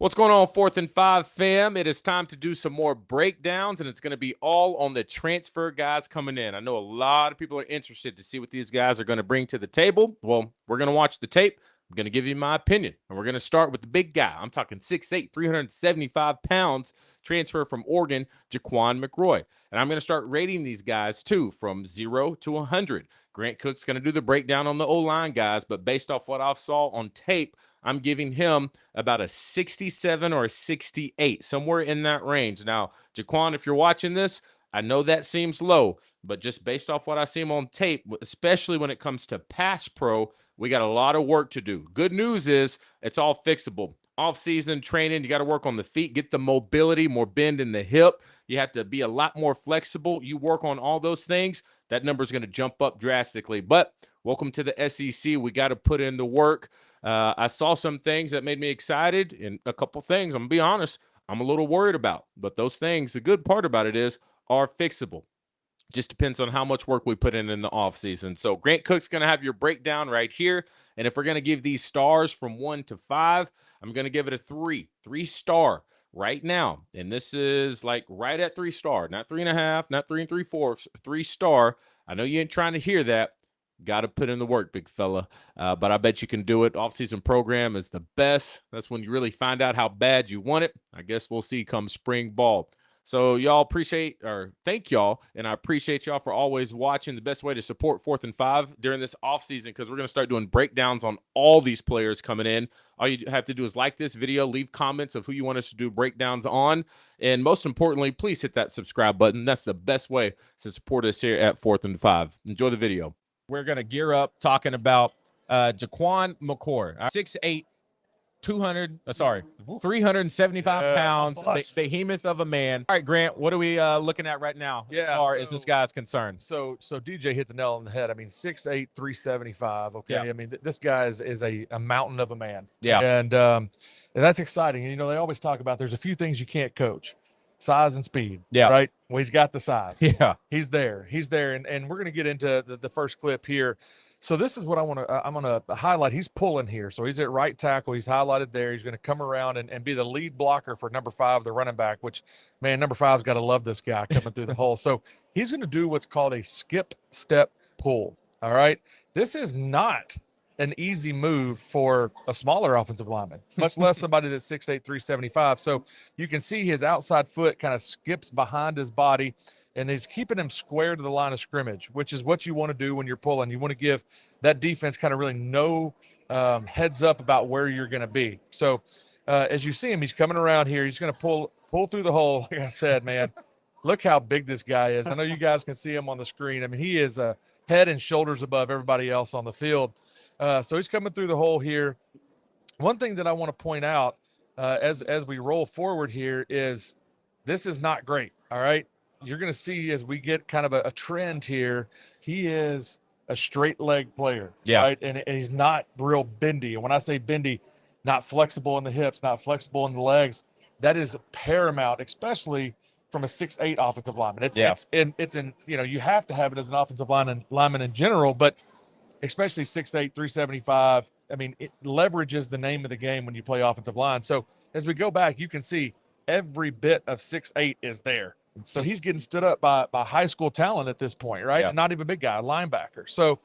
What's going on, 4th and 5 fam? It is time to do some more breakdowns, and it's going to be all on the transfer guys coming in. I know a lot of people are interested to see what these guys are going to bring to the table. Well, we're going to watch the tape. I'm going to give you my opinion, and we're going to start with the big guy. I'm talking 6'8", 375 pounds, transfer from Oregon, Jac'Qwan McRoy. And I'm going to start rating these guys, too, from 0 to 100. Grant Cook's going to do the breakdown on the O-line guys, but based off what I saw on tape, I'm giving him about a 67 or a 68, somewhere in that range. Now, Jac'Qwan, if you're watching this, I know that seems low, but just based off what I see him on tape, especially when it comes to pass pro, we got a lot of work to do. Good news is it's all fixable. Off-season training, you got to work on the feet, get the mobility, more bend in the hip. You have to be a lot more flexible. You work on all those things, that number is going to jump up drastically. But welcome to the SEC. We got to put in the work. I saw some things that made me excited, and a couple things, I'm going to be honest, I'm a little worried about. But those things, the good part about it is, are fixable. Just depends on how much work we put in the offseason. So Grant Cook's going to have your breakdown right here. And if we're going to give these stars from 1 to 5, I'm going to give it a 3. 3-star right now. And this is like right at 3-star, not 3.5, not 3 3/4, 3-star. I know you ain't trying to hear that. Got to put in the work, big fella. But I bet you can do it. Off-season program is the best. That's when you really find out how bad you want it. I guess we'll see come spring ball. So y'all thank y'all, and I appreciate y'all for always watching. The best way to support 4th and 5 during this offseason, because we're going to start doing breakdowns on all these players coming in. All you have to do is like this video, leave comments of who you want us to do breakdowns on, and most importantly, please hit that subscribe button. That's the best way to support us here at 4th and 5. Enjoy the video. We're going to gear up talking about Jac'Qwan McRoy, 6'8", 375 pounds, behemoth of a man. All right, Grant, what are we looking at right now as far as this guy's concerned? So DJ hit the nail on the head. I mean, 6'8", 375. Okay, Yeah. I mean, this guy is a mountain of a man. Yeah. And that's exciting. And, you know, they always talk about there's a few things you can't coach. Size and speed. Yeah. Right? Well, he's got the size. Yeah. He's there. And we're going to get into the first clip here. So this is what I'm going to highlight. He's pulling here. So he's at right tackle. He's highlighted there. He's going to come around and be the lead blocker for number 5, the running back, which, man, number 5's got to love this guy coming through the hole. So he's going to do what's called a skip step pull. All right. This is not an easy move for a smaller offensive lineman, much less somebody that's 6'8", 375. So you can see his outside foot kind of skips behind his body, and he's keeping him square to the line of scrimmage, which is what you want to do when you're pulling. You want to give that defense kind of really no heads up about where you're going to be. So as you see him, he's coming around here. He's going to pull through the hole. Like I said, man, look how big this guy is. I know you guys can see him on the screen. I mean, he is a head and shoulders above everybody else on the field. So he's coming through the hole here. One thing that I want to point out as we roll forward here is this is not great, all right? You're going to see as we get kind of a trend here, he is a straight leg player, right? And he's not real bendy. And when I say bendy, not flexible in the hips, not flexible in the legs, that is paramount, especially from a 6'8" offensive lineman. It's in, you know, you have to have it as an offensive lineman in general, but especially 6'8", 375. I mean, it leverages the name of the game when you play offensive line. So as we go back, you can see every bit of 6'8" is there. So he's getting stood up by high school talent at this point, right? Yeah. And not even a big guy, a linebacker. So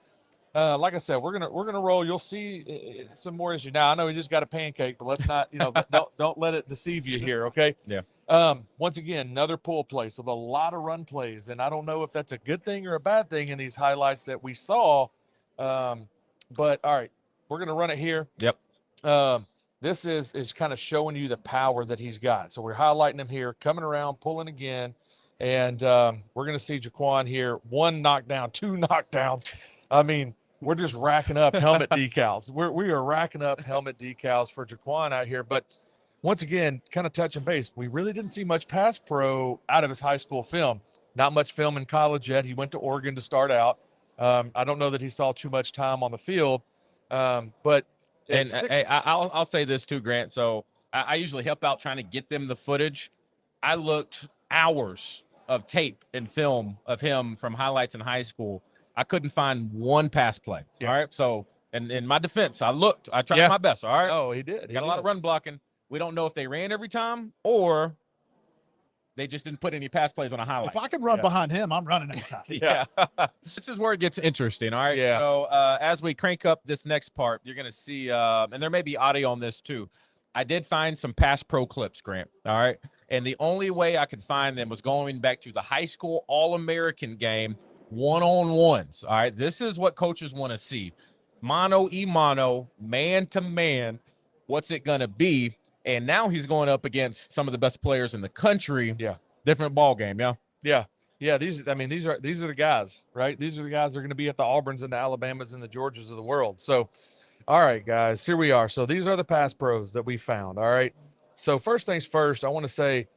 like I said, we're gonna roll. You'll see some more issue. Now I know he just got a pancake, but let's not, you know, don't let it deceive you here, okay? Yeah. Once again, another pull play. So a lot of run plays, and I don't know if that's a good thing or a bad thing in these highlights that we saw. But all right, we're gonna run it here. Yep. This is kind of showing you the power that he's got. So we're highlighting him here, coming around, pulling again, and we're gonna see Jac'Qwan here. 1 knockdown, 2 knockdowns. I mean, we're just racking up helmet decals. We are racking up helmet decals for Jac'Qwan out here. But once again, kind of touching base, we really didn't see much pass pro out of his high school film. Not much film in college yet. He went to Oregon to start out. I don't know that he saw too much time on the field, but I'll say this too, Grant. So I usually help out trying to get them the footage. I looked hours of tape and film of him from highlights in high school. I couldn't find one pass play. Yeah. All right. So, and in my defense, I tried my best. All right. Oh, he did. Got a lot of run blocking. We don't know if they ran every time or they just didn't put any pass plays on a highlight. If I can run behind him, I'm running anytime. Yeah. This is where it gets interesting. All right. Yeah. So as we crank up this next part, you're going to see, and there may be audio on this too. I did find some pass pro clips, Grant. All right. And the only way I could find them was going back to the high school All-American game, one-on-ones. All right. This is what coaches want to see. Mano y mano, man to man. What's it going to be? And now he's going up against some of the best players in the country. Yeah. Different ball game. Yeah. Yeah. Yeah. These are the guys, right? These are the guys that are going to be at the Auburns and the Alabamas and the Georgias of the world. So, all right, guys, here we are. So these are the pass pros that we found. All right. So first things first, I want to say,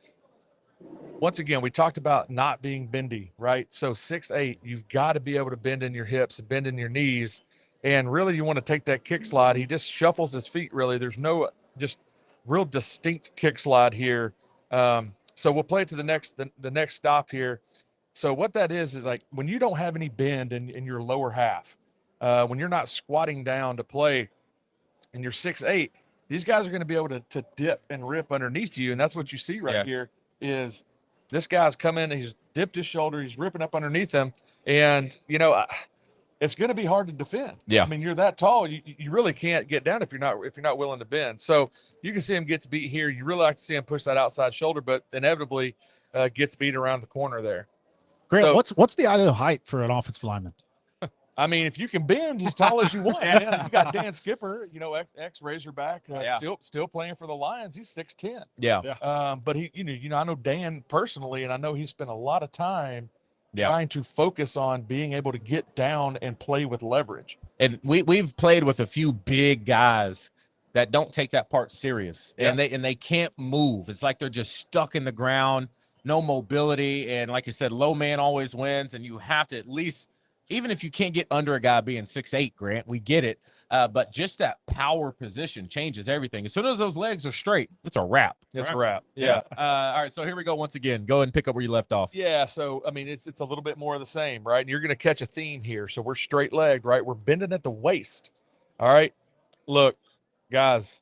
once again, we talked about not being bendy, right? So 6'8", you've got to be able to bend in your hips, bend in your knees. And really, you want to take that kick slide. He just shuffles his feet, really. There's no just real distinct kick slide here. So we'll play it to the next stop here. So what that is like when you don't have any bend in your lower half, when you're not squatting down to play and you're 6'8", these guys are going to be able to dip and rip underneath you. And that's what you see right here is this guy's come in, he's dipped his shoulder, he's ripping up underneath him. And, you know, it's going to be hard to defend. Yeah. I mean, you're that tall. You really can't get down if you're not willing to bend. So you can see him get beat here. You really like to see him push that outside shoulder, but inevitably gets beat around the corner there. Grant, So, what's the ideal height for an offensive lineman? I mean, if you can bend as tall as you want, man. You got Dan Skipper, you know, ex Razorback, still playing for the Lions. He's 6'10". Yeah. But he, you know, I know Dan personally, and I know he spent a lot of time trying to focus on being able to get down and play with leverage. And we've played with a few big guys that don't take that part serious, and they can't move. It's like they're just stuck in the ground, no mobility, and like you said, low man always wins. And you have to at least, even if you can't get under a guy being 6'8", Grant, we get it. But just that power position changes everything. As soon as those legs are straight, it's a wrap. It's a wrap. Yeah. All right. So here we go once again. Go ahead and pick up where you left off. Yeah. So, I mean, it's a little bit more of the same, right? And you're going to catch a theme here. So we're straight legged, right? We're bending at the waist. All right. Look, guys,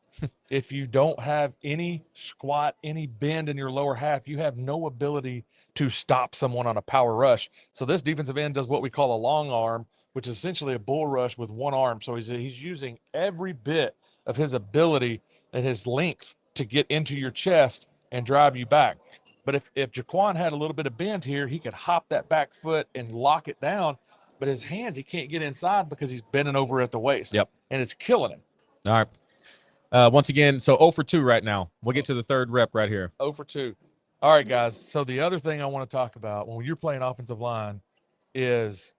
if you don't have any squat, any bend in your lower half, you have no ability to stop someone on a power rush. So this defensive end does what we call a long arm, which is essentially a bull rush with one arm. So he's using every bit of his ability and his length to get into your chest and drive you back. But if Jac'Qwan had a little bit of bend here, he could hop that back foot and lock it down. But his hands, he can't get inside because he's bending over at the waist. Yep. And it's killing him. All right. Once again, so 0 for 2 right now. We'll get to the third rep right here. 0 for 2. All right, guys. So the other thing I want to talk about when you're playing offensive line is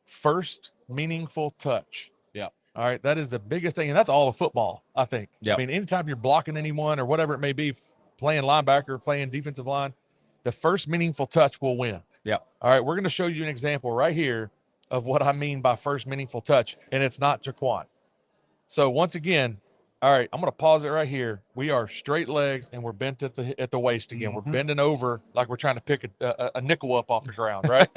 first meaningful touch. Yeah. All right. That is the biggest thing. And that's all of football, I think. Yeah. I mean, anytime you're blocking anyone or whatever it may be, playing linebacker, playing defensive line, the first meaningful touch will win. Yeah. All right. We're going to show you an example right here of what I mean by first meaningful touch. And it's not Jac'Qwan. So once again, all right, I'm going to pause it right here. We are straight legged and we're bent at the waist again. Mm-hmm. We're bending over like we're trying to pick a nickel up off the ground, right?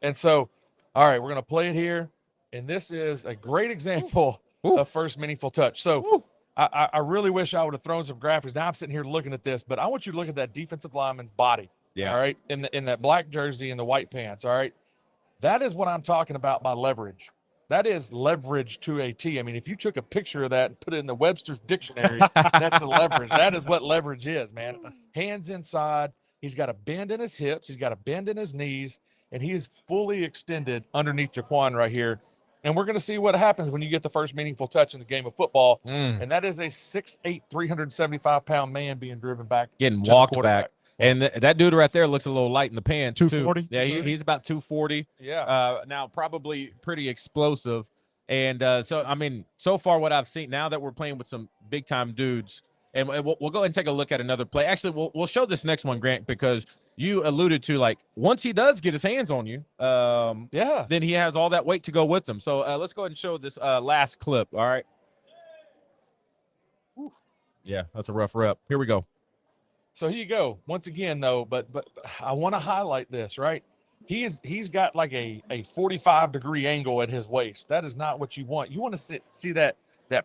And so, all right, we're going to play it here. And this is a great example of first meaningful touch. So I really wish I would have thrown some graphics. Now I'm sitting here looking at this, but I want you to look at that defensive lineman's body. Yeah. All right, in that black jersey and the white pants. All right, that is what I'm talking about by leverage. That is leverage to a T. I mean, if you took a picture of that and put it in the Webster's dictionary, that's a leverage. That is what leverage is, man. Hands inside. He's got a bend in his hips. He's got a bend in his knees, and he is fully extended underneath Jac'Qwan right here. And we're going to see what happens when you get the first meaningful touch in the game of football. And that is a 6'8", 375-pound man being driven back. Getting walked back. And that dude right there looks a little light in the pants, 240? too. Yeah, he's about 240. Yeah. Now, probably pretty explosive. And so, I mean, so far what I've seen, now that we're playing with some big-time dudes, and we'll go ahead and take a look at another play. Actually, we'll show this next one, Grant, because you alluded to, like, once he does get his hands on you, then he has all that weight to go with him. So let's go ahead and show this last clip, all right? Yeah, that's a rough rep. Here we go. So here you go. Once again, though, but I want to highlight this, right? He's got like a 45-degree angle at his waist. That is not what you want. You want to see that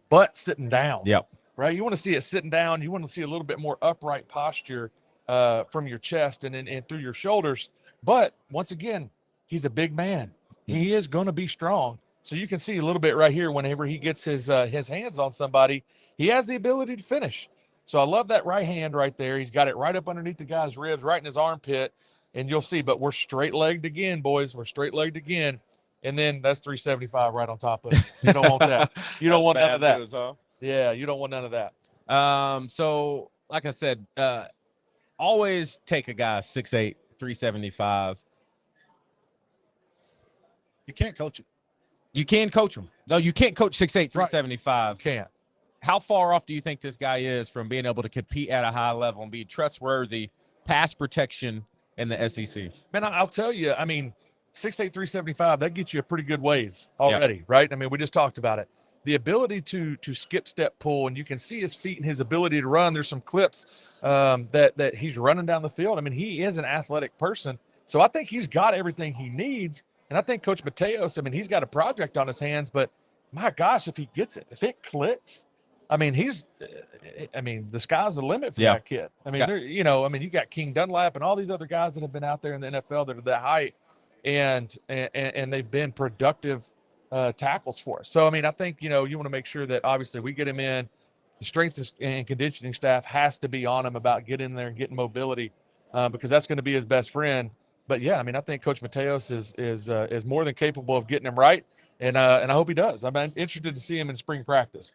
butt sitting down. Yep. right? You want to see it sitting down. You want to see a little bit more upright posture from your chest and through your shoulders. But once again, he's a big man. He is going to be strong. So you can see a little bit right here whenever he gets his hands on somebody, he has the ability to finish. So I love that right hand right there. He's got it right up underneath the guy's ribs, right in his armpit. And you'll see, but we're straight-legged again, boys. We're straight-legged again. And then that's 375 right on top of it. You don't want that. You don't want none of that. News, huh? Yeah, you don't want none of that. So like I said, always take a guy 6'8", 375. You can't coach it. You can coach him. No, you can't coach 6'8", 375. Can't. How far off do you think this guy is from being able to compete at a high level and be trustworthy pass protection in the SEC? Man, I'll tell you, I mean, 6'8", 375, that gets you a pretty good ways already, right? I mean, we just talked about it. The ability to skip, step, pull, and you can see his feet and his ability to run. There's some clips that he's running down the field. I mean, he is an athletic person. So I think he's got everything he needs. And I think Coach Mateos, I mean, he's got a project on his hands, but my gosh, if he gets it, if it clicks, I mean, the sky's the limit for that kid. I mean, you got King Dunlap and all these other guys that have been out there in the NFL that are that height, and they've been productive tackles for us. So, I mean, I think, you want to make sure that obviously we get him in. The strength and conditioning staff has to be on him about getting there and getting mobility because that's going to be his best friend. But yeah, I mean, I think Coach Mateos is more than capable of getting him right, and I hope he does. I'm interested to see him in spring practice.